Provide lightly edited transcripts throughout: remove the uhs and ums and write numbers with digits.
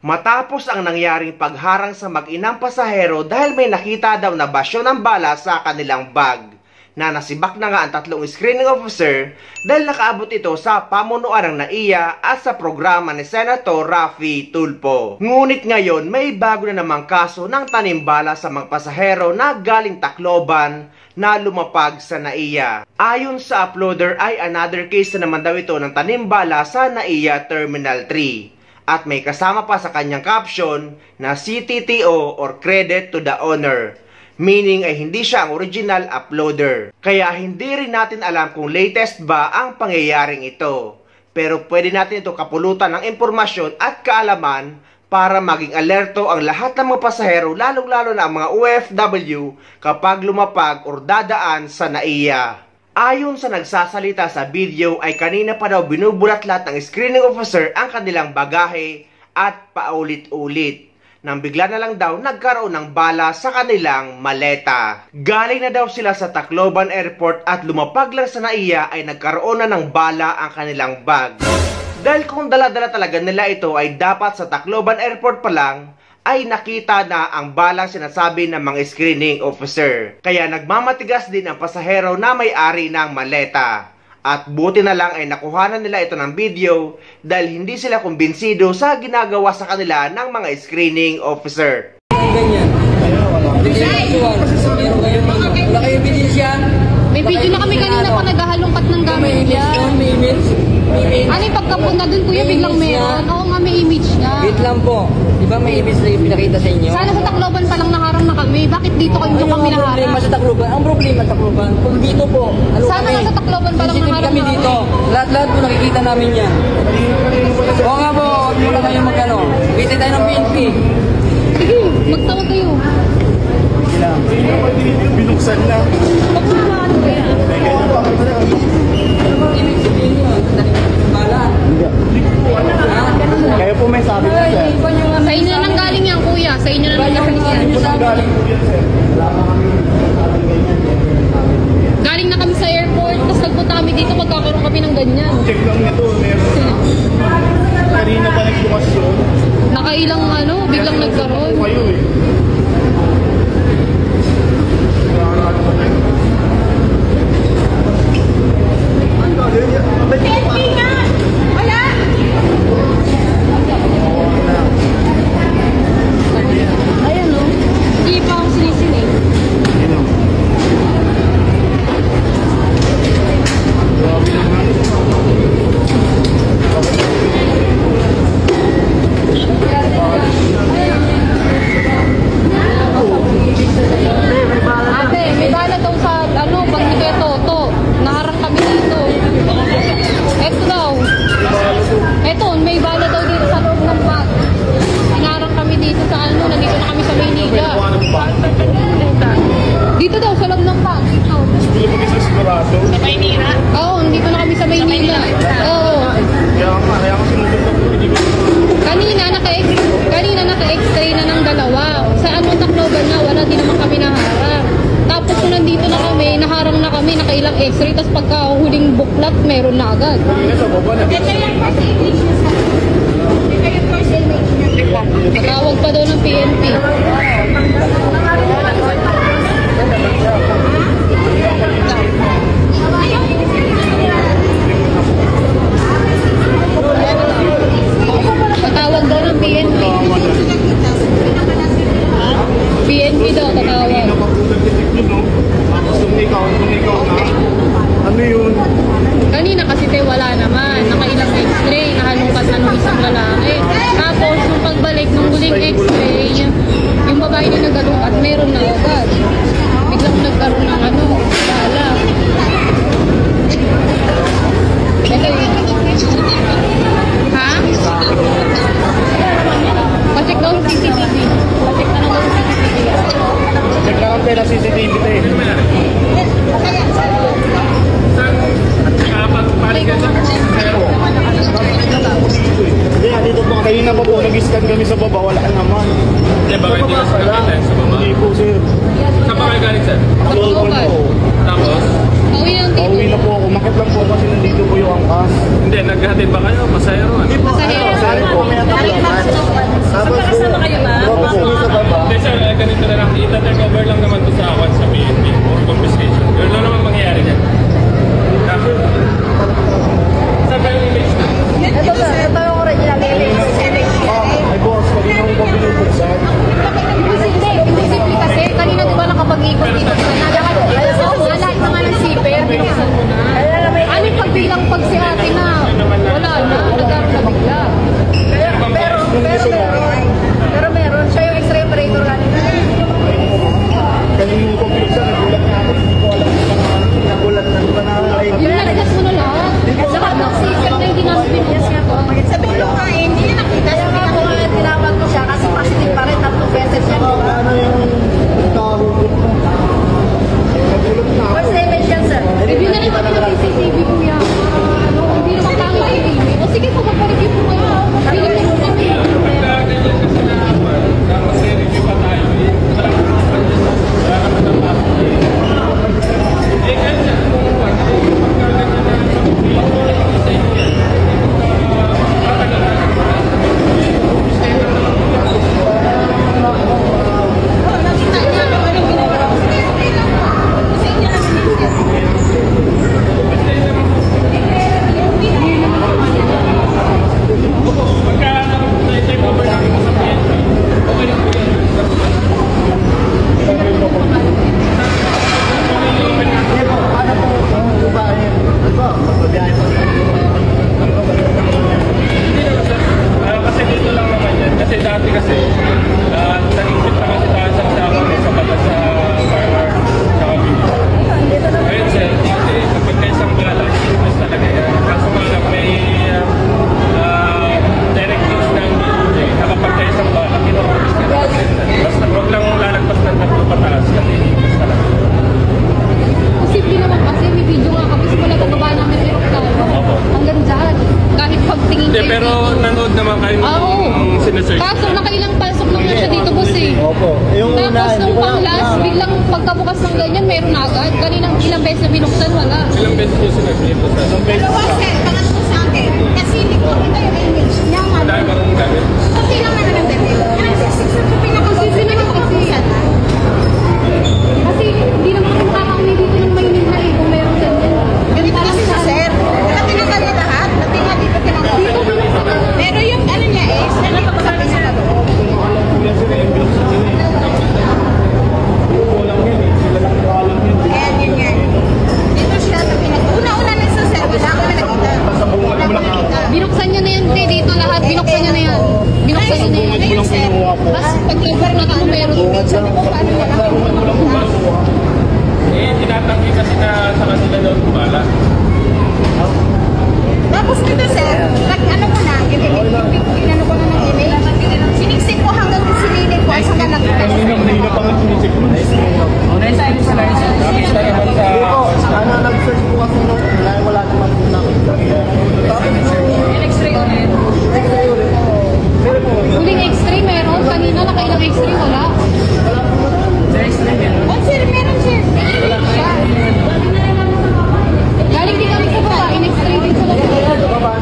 Matapos ang nangyaring pagharang sa mag-inang pasahero dahil may nakita daw na basyo ng bala sa kanilang bag, na nasibak na nga ang tatlong screening officer dahil nakaabot ito sa pamunuan ng NAIA at sa programa ni Senator Raffy Tulfo. Ngunit ngayon may bago na namang kaso ng tanimbala sa mga pasahero na galing Tacloban na lumapag sa NAIA. Ayon sa uploader ay another case na naman daw ito ng tanimbala sa NAIA Terminal 3. At may kasama pa sa kanyang caption na CTTO or Credit to the Owner. Meaning ay hindi siya ang original uploader. Kaya hindi rin natin alam kung latest ba ang pangyayaring ito. Pero pwede natin ito kapulutan ng impormasyon at kaalaman para maging alerto ang lahat ng mga pasahero, lalong-lalo na ang mga OFW kapag lumapag o dadaan sa NAIA. Ayon sa nagsasalita sa video ay kanina pa daw binubulat-lat ng screening officer ang kanilang bagahe at paulit-ulit. Nang bigla na lang daw nagkaroon ng bala sa kanilang maleta. Galing na daw sila sa Tacloban Airport at lumapag lang sa NAIA ay nagkaroon na ng bala ang kanilang bag. Dahil kung dala-dala talaga nila ito ay dapat sa Tacloban Airport pa lang ay nakita na ang balang sinasabi ng mga screening officer. Kaya nagmamatigas din ang pasahero na may-ari ng maleta. At buti na lang ay nakuhanan nila ito ng video dahil hindi sila kumbinsido sa ginagawa sa kanila ng mga screening officer. Ganyan. Wala kayo ebidensya? May video na kami kanina pa naghahalongkat ng gamit niya. May image. Ano yung pagkapunta dun kuya biglang meron? Oo nga may image niya. Wait lang po. Di ba may image na yung pinakita sa inyo? Sana sa Tacloban pa lang naharang na kami. Bakit dito kayo kami Ang naharang? problema sa Tacloban. Ang problema sa Tacloban. Kung dito po. Sana nga sa Tacloban pa lang naharang kami dito. Lahat-lahat po nakikita namin yan. Oo nga po. Wala kayo magkano. Bitin tayo ng PNP. Sige, magtawag kayo. Binuksan na. Huwag mo naman ano kaya. Ibig sabihin nyo. Bala. Kaya po may sabi ko, sir. Sa inyo na nang galing yan kuya. Sa inyo na nang galing yan. Galing na kami sa airport. Tapos nagpunta kami dito. Magkakaroon kami ng ganyan. Check lang nito, meron. Kanina pa nagbukas yun. Nakailang ano. Biglang nagkaroon. Kayo eh. Ayan o. Hindi pa ako sinisinig. Ate, may bala daw sa ano, pag ni Kuya Toto. Naharang kami dito. Eto daw. Eto, may bala daw dito sa loob ng bag. Naharang kami dito sa ano, nandito na kami sa Maynila. Dito daw, sa loob ng bag. Ito. Hindi mo kasi sigurado. Sa Maynila? Oo, nandito na kami sa Maynila. Oo. Kaya kasi sinunod ko, hindi ko. Kanina naka-x-ray na ng dalawa. Sa anong Tacloban na, wala din naman kami naharang. Tapos kung nandito na kami, naharang na kami, nakailang x-ray, tapos pagka huling buklat, meron na agad. Kanina sa baba na. Natawag pa daw ng PNP. Tatawag daw ng PNP. PNP daw tatawag. Napagpunan yun, no? Tapos nung ikaw na. Ano yun? Kanina kasi wala naman. Nakailang x-ray. Nahalungkat na nung isang lalaki. Tapos nung pagbalik nung huling x-ray, yung babae na nagalungkat, meron na agad. Biglang nagkaroon ng ano, bala. Ha? Pacheck daw ng CCTV. Pacheck na naman ng CCTV. Check lang ang pera CCTV na eh. Hindi, dito po. Kanina pa po, nag-scan kami sa baba, wala naman. Hindi, baka hindi ka nakita sa baba? Hindi po, sir. Saan ba kayo galing, sir? Local po. Tapos? Pauwi lang dito. Pauwi na po ako. Makit lang po kasi nandito po yung angkas. Hindi, naghahatid ba kayo? Pasahero? Ano? Pasahero po. Kasi dati kasi, nag-isip na kasi tayo sa usapan sa batas sa farmer sa kabili. Ngayon sir, dati, kapag kayo isang bala, mas talaga yan. Kaso nga lang, may directives ng DOJ na kapag kayo isang bala, kinukulis ka na. Basta huwag lang lalagpas ng tatlo pataas kasi inis talaga. Posible naman kasi may video nga kami simula pababa namin ng aeroplano. Hanggang dyan. Kahit pagtingin Hindi, pero nanood naman kayo ng sinesearch. Kaso nakailang pasok naman siya dito boss eh. Opo. Yung Tapos nung pang-last, biglang pagkabukas ng ganyan, meron na agad. Kaninang ilang beses na binuksan, wala. Ilang beses nyo sinag-dito sa Dalawa sir, pangatlo sa akin. Kasi hindi ko kita yung image niya. dahil marunong gamit? Kasi lang na ng debit. Sa pinakasisi na nakakapusan. Kasi hindi naman kami makakauni dito ng Maynila na eh, kung meron ganyan. Ganito kasi sa sir. Natinanggal niya lahat. Natinga dito tinanggal. Pero yung ano niya eh, nandito sa pinakalo. Kaya yun yan. Dito siya sa pinakalo. Una-una na sa sir, wala ko na nakita. Wala ko nakita. Binuksan niya na yan, te, dito lahat. Binuksan niya na yan. Binuksan niya na yan. Ngayon sir, Tapos pag-cover na kung meron. sabi ko paano niya nakita. Eh, tinatanggi kasi na sa kanila daw bala. Tapos dito sir, ano ko na, ginano ko na ng email. Siniksik ko hanggang sinilin ko at saka nakita ko. hindi na pang sinisip mo. Nakita naman sa... Nag-search po kasi nung wala naman po nakita. X-ray ulit. Huling X-ray meron. Kanina nakailang X-ray, wala. Oh sir, meron sir. May email siya. Galing din kami sa baba. In-X-ray din sa baba.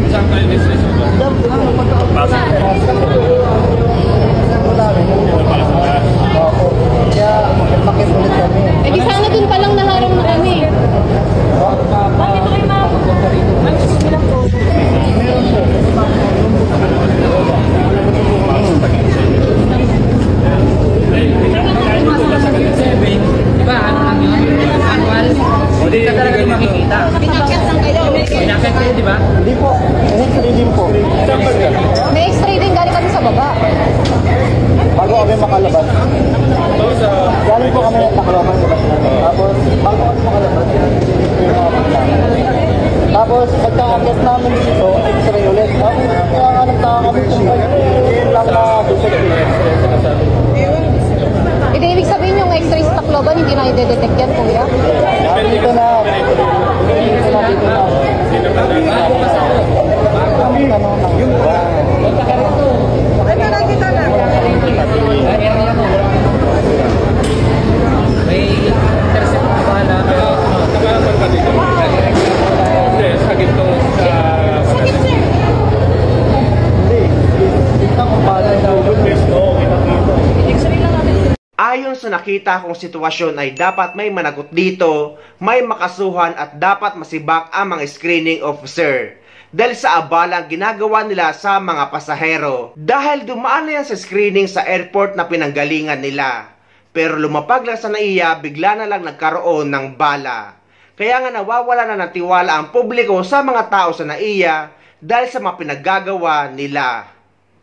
Saan kayo ni-stress mo ba? Pasok. Eh di sana dun palang naharang na kami. Bakit kayo makapunta rito? Diba, ano lang yun? Annual. O di ka talaga yung makikita. Pinakyat lang kayo. Pinakit kayo, di ba? Hindi po. Hindi din po. May X-ray din galing kami sa baba. Bago kami makalabas. Galing po kami ng Tacloban. Tapos, bago kami makalabas, tapos, pagka-akit namin dito, X-ray ulit. Tapos, kaya nagtaka kami kung yun lang na Hindi, ibig sabihin yung X-ray sa Tacloban, hindi na i-detect yan, kuya. dito na. Dito na. Kami tanong ng May intercept na bahala. Nakalaman ka dito. Hindi, sa ginto sa... Ayon sa nakita kong sitwasyon ay dapat may managot dito, may makasuhan at dapat masibak ang mga screening officer. Dahil sa abalang ginagawa nila sa mga pasahero. Dahil dumaan na yan sa screening sa airport na pinanggalingan nila. Pero lumapag lang sa NAIA, bigla na lang nagkaroon ng bala. Kaya nga nawawala na ng tiwala ang publiko sa mga tao sa NAIA dahil sa mga pinaggagawa nila.